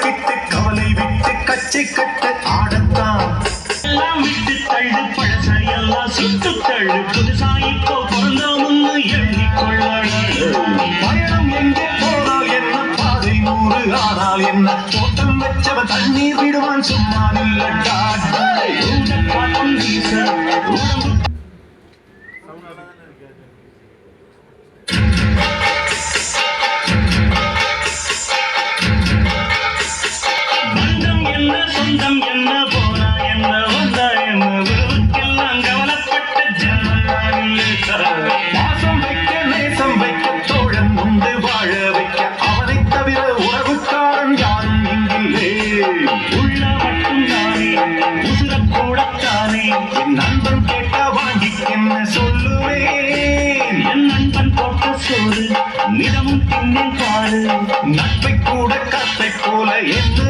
கலக்கிட்டு கவலை விட்டு கச்சை கட்ட ஆடத்தான் எல்லாம் விட்டு தள்ளு பழசையெல்லாம் சுட்டு தள்ளு புதுசா இப்போ பிறந்தோம்னு எண்ணிக்கொள்ளணும் பயணம் எங்கே போனால் என்ன பாதை 100 ஆனால் என்ன தோட்டம் வச்சவ தண்ணீர் விடுவான் சும்மா நில்லட்டா காட்டும் வீச உடம்பு பந்தம் என்ன சொந்தம் என்ன போனா என்ன வந்தா என்ன விருவுக்கெல்லாம் கவலைப்பட்ட பாசம் வைக்க நேசம் வைக்க தோழன் உண்டு வாழ வைக்க அவனை தவிர உறவுக்காரன் யாரும் இங்கில்லே உள்ள மட்டும் தானே உசுரக்கூடத்தானே என் நண்பன் கேட்டா வாங்கிக்கென்ன சொல்லுவேன் என் நண்பன் போட்ட சோறு நிலமும் தின்னேன் பாரு நட்பை கூட கத்தை போல என்ன